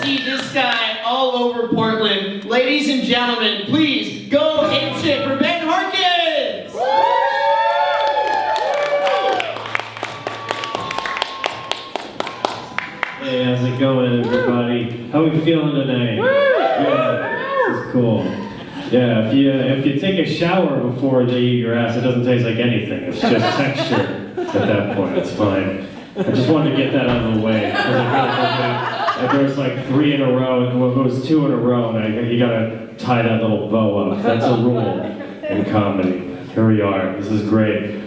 see this guy all over Portland. Ladies and gentlemen, please go apeshit for Ben Harkins! Hey, how's it going, everybody? How we feeling tonight? Yeah, this is cool. Yeah, if you take a shower before they eat your ass, it doesn't taste like anything. It's just texture at that point. It's fine. I just wanted to get that out of the way. There was like 3 in a row, and it was 2 in a row, and you gotta tie that little bow up. That's a rule in comedy. Here we are. This is great.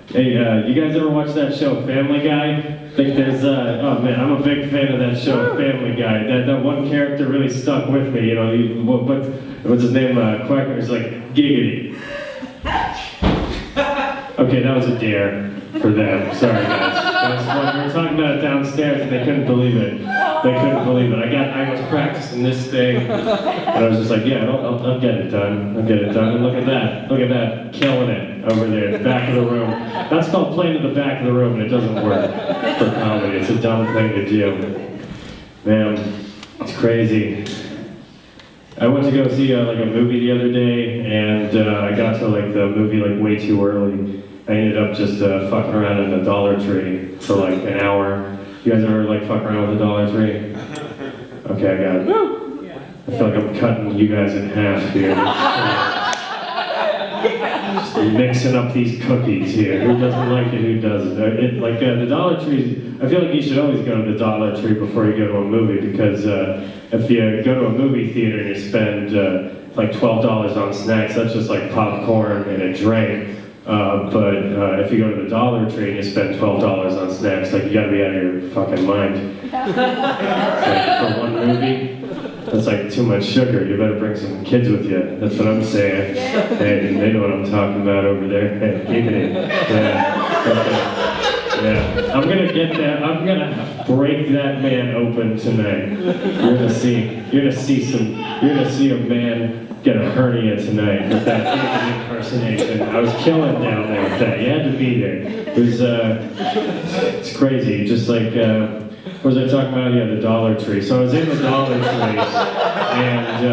Hey, you guys ever watch that show Family Guy? I think there's, oh man, I'm a big fan of that show Family Guy. That one character really stuck with me, you know, what's his name, Quacker, he's like, giggity. Okay, that was a dare for them, sorry guys. We were talking about it downstairs and they couldn't believe it. They couldn't believe it. I was practicing this thing, and I was just like, yeah, I'll get it done. I'll get it done. And look at that, killing it over there in the back of the room. That's called playing in the back of the room, and it doesn't work for comedy. It's a dumb thing to do. Man, it's crazy. I went to go see like a movie the other day, and I got to like the movie like way too early. I ended up just fucking around in the Dollar Tree for like an hour. You guys ever like fuck around with the Dollar Tree? Okay, I got it. I feel like I'm cutting you guys in half here. Just mixing up these cookies here. Who doesn't like it? Who doesn't? The Dollar Tree. I feel like you should always go to the Dollar Tree before you go to a movie, because if you go to a movie theater and you spend like $12 on snacks, that's just like popcorn and a drink. But if you go to the Dollar Tree and you spend $12 on snacks, like you gotta be out of your fucking mind. Like, for one movie, that's like too much sugar. You better bring some kids with you. That's what I'm saying. Hey, they know what I'm talking about over there. Hey, keep it in. Yeah. I'm gonna get that. I'm gonna break that man open tonight. You're gonna see a man get a hernia tonight with that impersonation. I was killing down there with that. You had to be there. It was, it's crazy. Just like, what was I talking about? Yeah, the Dollar Tree. So I was in the Dollar Tree, and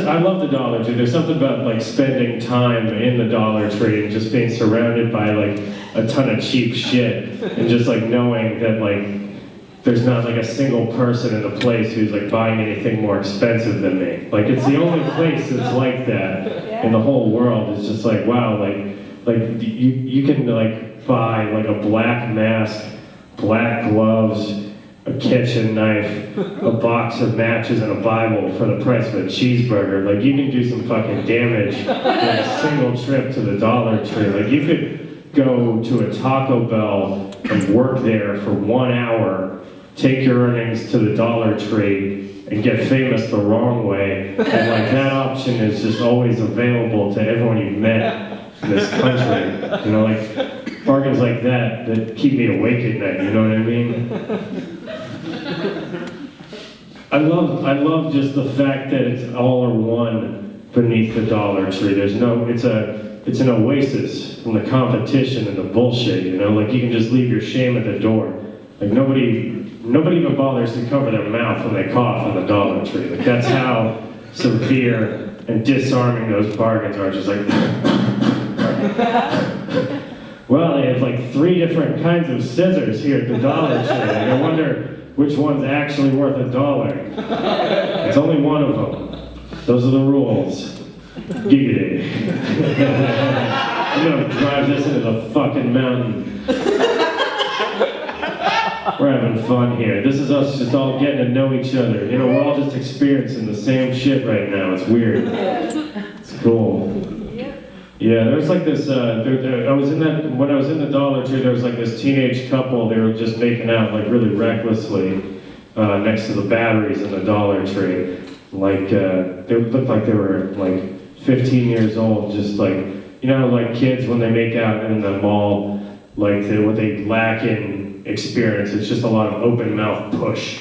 I love the Dollar Tree. There's something about like spending time in the Dollar Tree and just being surrounded by like a ton of cheap shit, and just like knowing that like there's not like a single person in the place who's like buying anything more expensive than me. Like it's the only place that's like that in the whole world. It's just like, wow, like you can like buy like a black mask, black gloves, a kitchen knife, a box of matches, and a Bible for the price of a cheeseburger. Like you can do some fucking damage in a single trip to the Dollar Tree. Like you could go to a Taco Bell and work there for 1 hour, take your earnings to the Dollar Tree, and get famous the wrong way. And like that option is just always available to everyone you've met in this country. You know, like bargains like that keep me awake at night, you know what I mean? I love just the fact that it's all or one beneath the Dollar Tree. It's an oasis from the competition and the bullshit, you know? Like you can just leave your shame at the door. Like nobody even bothers to cover their mouth when they cough in the Dollar Tree. Like that's how severe and disarming those bargains are. Just like, well, they have like 3 different kinds of scissors here at the Dollar Tree. Like, I wonder which one's actually worth $1. It's only one of them. Those are the rules. Giggity. I'm gonna drive this into the fucking mountain. We're having fun here. This is us just all getting to know each other. You know, we're all just experiencing the same shit right now. It's weird. It's cool. Yeah, there was like this, when I was in the Dollar Tree, there was like this teenage couple. They were just making out like really recklessly next to the batteries in the Dollar Tree. Like, they looked like they were like 15 years old, just like, you know, like kids when they make out in the mall, like what they lack in experience, it's just a lot of open mouth push.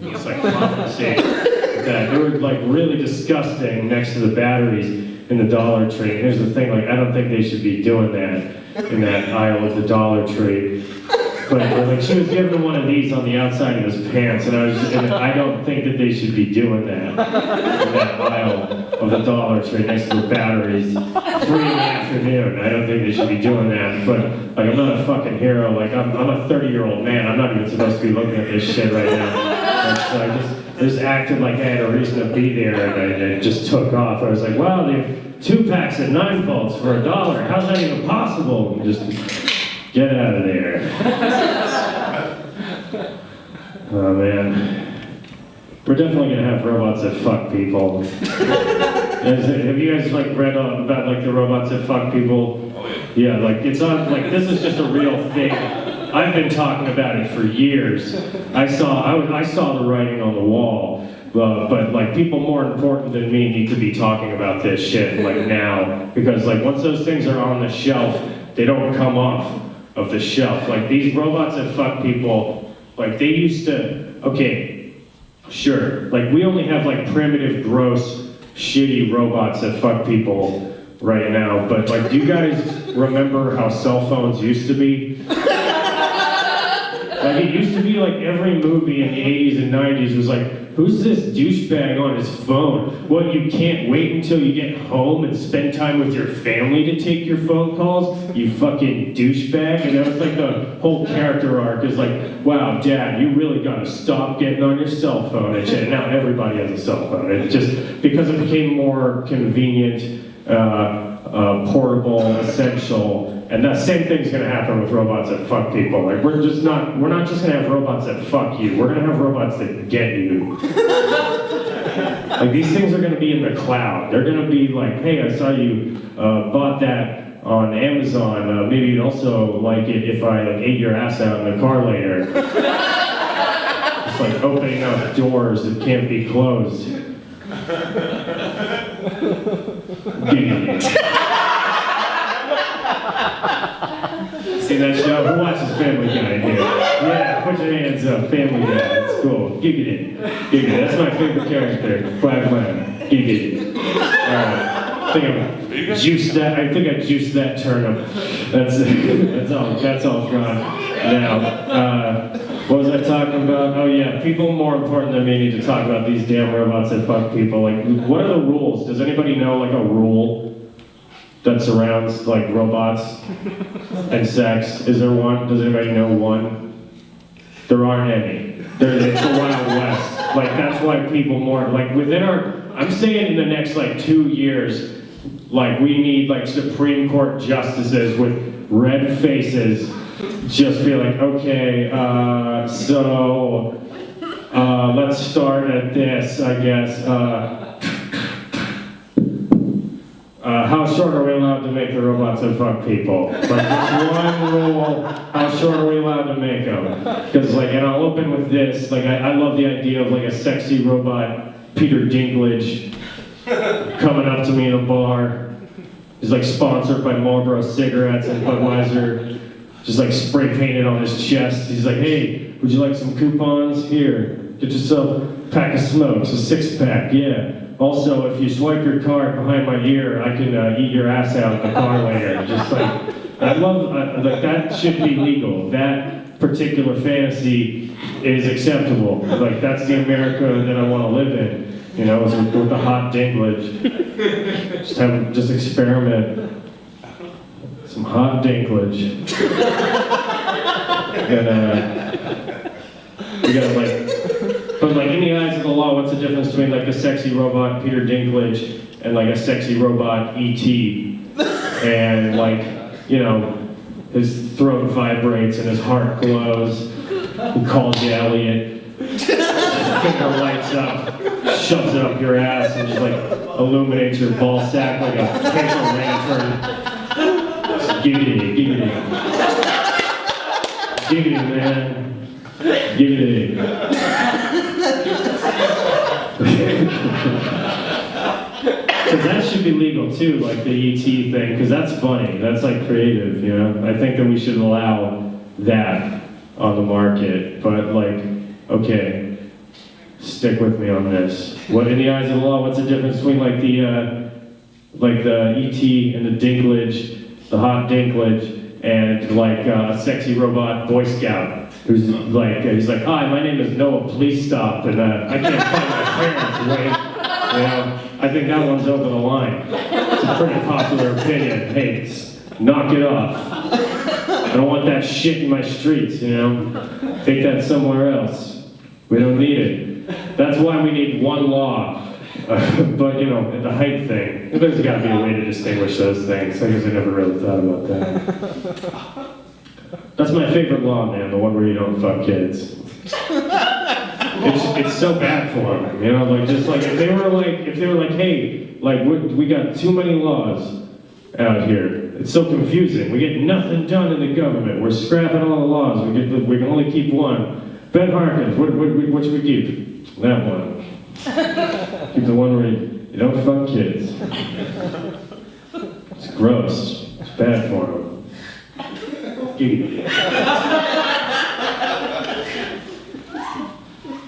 It's like compensating that. They were like really disgusting next to the batteries in the Dollar Tree. Here's the thing, like I don't think they should be doing that in that aisle of the Dollar Tree. But like she was giving him one of these on the outside of his pants, and I don't think that they should be doing that in that aisle of the Dollar Tree next to the batteries, 3 in the afternoon. I don't think they should be doing that. But like I'm not a fucking hero. Like I'm a 30-year-old man. I'm not even supposed to be looking at this shit right now. And so I just acted like I had a reason to be there, and I just took off. I was like, wow, they have 2 packs of 9 volts for $1. How's that even possible? And just get out of there. Oh man. We're definitely gonna have robots that fuck people. Have you guys like read about like the robots that fuck people? Oh yeah. Yeah, like it's on, like this is just a real thing. I've been talking about it for years. I saw the writing on the wall, but like people more important than me need to be talking about this shit like now, because like once those things are on the shelf, they don't come off of the shelf. Like these robots that fuck people, like they used to, okay, sure, like we only have like primitive, gross, shitty robots that fuck people right now, but like do you guys remember how cell phones used to be? Like it used to be like every movie in the 80s and 90s was like, who's this douchebag on his phone? What, you can't wait until you get home and spend time with your family to take your phone calls? You fucking douchebag. And that was like the whole character arc is like, wow, Dad, you really gotta stop getting on your cell phone and shit. And now everybody has a cell phone. It's just because it became more convenient, portable, essential. And that same thing's gonna happen with robots that fuck people. Like we're not just gonna have robots that fuck you, we're gonna have robots that get you. Like these things are gonna be in the cloud. They're gonna be like, hey, I saw you bought that on Amazon. Maybe you'd also like it if I like ate your ass out in the car later. It's like opening up doors that can't be closed. See that show? Who watches Family Guy here? Yeah, put your hands up. Family Guy. It's cool. Giggity. Giggity. That's my favorite character. Black man. Giggity. Alright. I think I juiced that turnip. That's all gone now. What was I talking about? Oh yeah, people more important than me need to talk about these damn robots that fuck people. Like, what are the rules? Does anybody know like a rule that surrounds like robots and sex? Is there one? Does anybody know one? There aren't any. It's the Wild West. Like that's why people more like within I'm saying in the next like 2 years, like we need like Supreme Court justices with red faces just be like, okay, so let's start at this, I guess. How short are we allowed to make the robots that fuck people? Like, just one rule, how short are we allowed to make them? Because, like, and I'll open with this, like, I love the idea of, like, a sexy robot, Peter Dinklage, coming up to me in a bar. He's, like, sponsored by Marlboro cigarettes and Budweiser, just, like, spray painted on his chest. He's like, hey, would you like some coupons? Here, get yourself a pack of smokes, a 6-pack, yeah. Also, if you swipe your card behind my ear, I can eat your ass out in the car later. Just like, I love, like that should be legal. That particular fantasy is acceptable. Like that's the America that I want to live in. You know, with the hot dinklage. Just experiment. Some hot dinklage. We gotta like. But like in the eyes of the law, what's the difference between like a sexy robot Peter Dinklage and like a sexy robot E.T. and like, you know, his throat vibrates and his heart glows. He calls you Elliot. His finger lights up, shoves it up your ass and just like illuminates your ball sack like a paper lantern. Just giggity, giggity. Giggity, man. Giggity. Because that should be legal too, like the ET thing, because that's funny, that's like creative, you know? I think that we should allow that on the market, but like, okay, stick with me on this. What in the eyes of the law, what's the difference between like the ET and the Dinklage, the hot Dinklage, and like a sexy robot Boy Scout who's like, he's like, hi, my name is Noah, please stop, and I can't find my parents, Wayne. You know, I think that one's over the line. It's a pretty popular opinion. Hey, knock it off. I don't want that shit in my streets, you know? Take that somewhere else. We don't need it. That's why we need one law. But, you know, the height thing, there's got to be a way to distinguish those things. I guess I never really thought about that. That's my favorite law, man, the one where you don't fuck kids. It's so bad for them, you know, like, just like, if they were like, hey, like, we got too many laws out here. It's so confusing. We get nothing done in the government. We're scrapping all the laws. We can only keep one. Ben Harkins, what should we keep? That one. Keep the one where you don't fuck kids. It's gross. It's bad for them.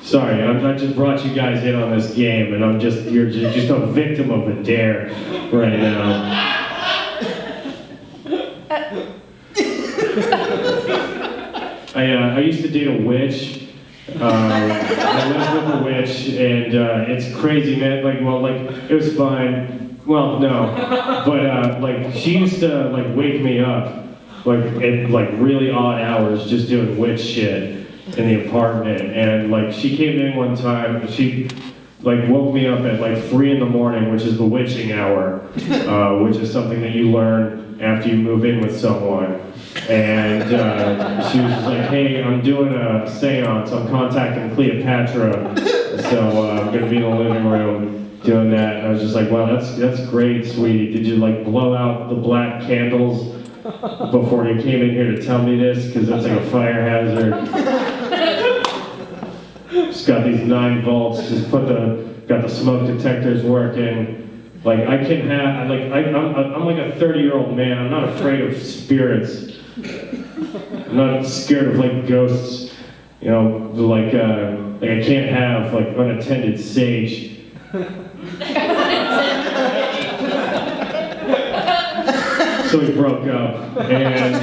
Sorry, I just brought you guys in on this game, and you're just a victim of a dare right now. I used to date a witch. I lived with a witch, and it's crazy, man. Like, it was fine. Well, no, but like, she used to like wake me up, like at like really odd hours, just doing witch shit in the apartment. And like, she came in one time, she like woke me up at like 3 in the morning, which is the witching hour, which is something that you learn after you move in with someone. And she was just like, hey, I'm doing a seance, I'm contacting Cleopatra, so I'm gonna be in the living room doing that. And I was just like, wow, that's great, sweetie. Did you like blow out the black candles before you came in here to tell me this? Because that's like a fire hazard. Just got these 9 volts, just got the smoke detectors working. Like, I can have, like, I'm like a 30-year-old man. I'm not afraid of spirits. I'm not scared of like ghosts. You know, like I can't have like unattended sage. So we broke up, and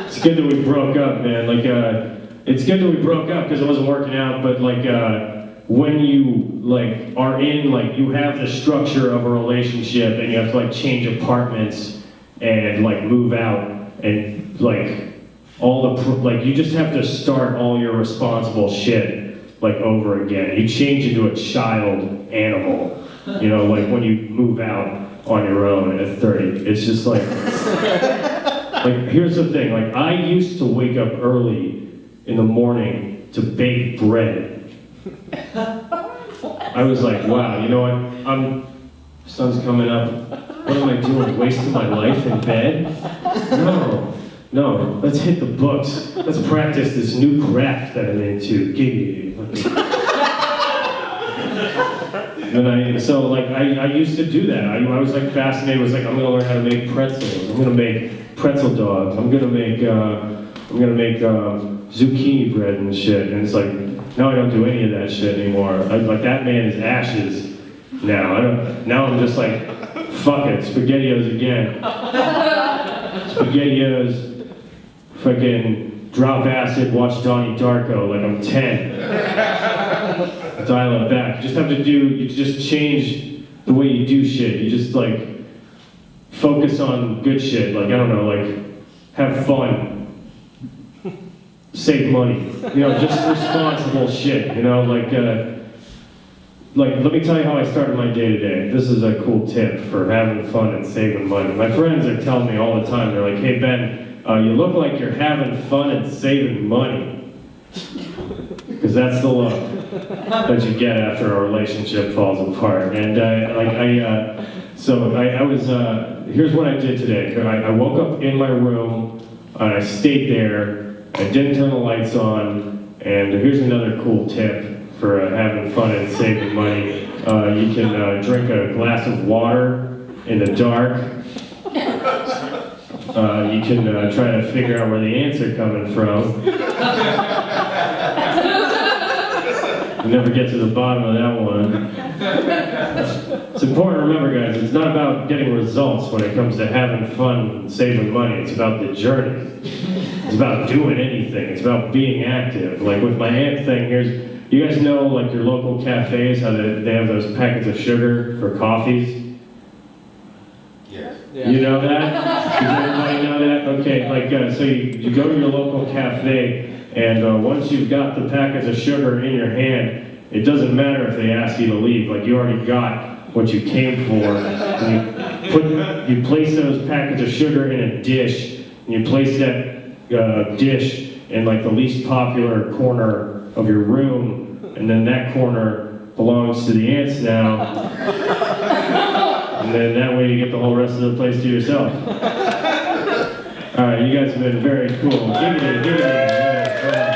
it's good that we broke up, man. Like, it's good that we broke up because it wasn't working out. But like, when you like are in like you have the structure of a relationship, and you have to like change apartments and like move out, and like all the like you just have to start all your responsible shit like over again. You change into a child animal, you know, like when you move out on your own at 30. It's just like here's the thing, like I used to wake up early in the morning to bake bread. I was like, wow, you know what? Sun's coming up. What am I doing? Wasting my life in bed? No, let's hit the books. Let's practice this new craft that I'm into. And I used to do that. I was like fascinated. I was like, I'm gonna learn how to make pretzels. I'm gonna make pretzel dogs. I'm gonna make zucchini bread and shit. And it's like, now I don't do any of that shit anymore. Like that man is ashes now. Now I'm just like, fuck it, SpaghettiOs again. SpaghettiOs. Fucking drop acid, watch Donnie Darko like I'm 10. Dial it back. You just change the way you do shit. You just like focus on good shit. Like, I don't know, like have fun. Save money. You know, just responsible shit. You know, like let me tell you how I started my day today. This is a cool tip for having fun and saving money. My friends are telling me all the time, they're like, hey Ben, you look like you're having fun and saving money. Because that's the look that you get after a relationship falls apart. And here's what I did today. I woke up in my room, I stayed there, I didn't turn the lights on, and here's another cool tip for having fun and saving money. You can drink a glass of water in the dark. You can try to figure out where the ants are coming from. You never get to the bottom of that one. It's important to remember, guys, it's not about getting results when it comes to having fun and saving money. It's about the journey. It's about doing anything. It's about being active. Like with my aunt thing, you guys know like your local cafes, how they have those packets of sugar for coffees? Yeah. You know that? Does everybody know that? Okay, like, so you go to your local cafe, and once you've got the packets of sugar in your hand, it doesn't matter if they ask you to leave. Like, you already got what you came for. And you place those packets of sugar in a dish, and you place that dish in like the least popular corner of your room, and then that corner belongs to the ants now. And then that way you get the whole rest of the place to yourself. All right, you guys have been very cool. Give it.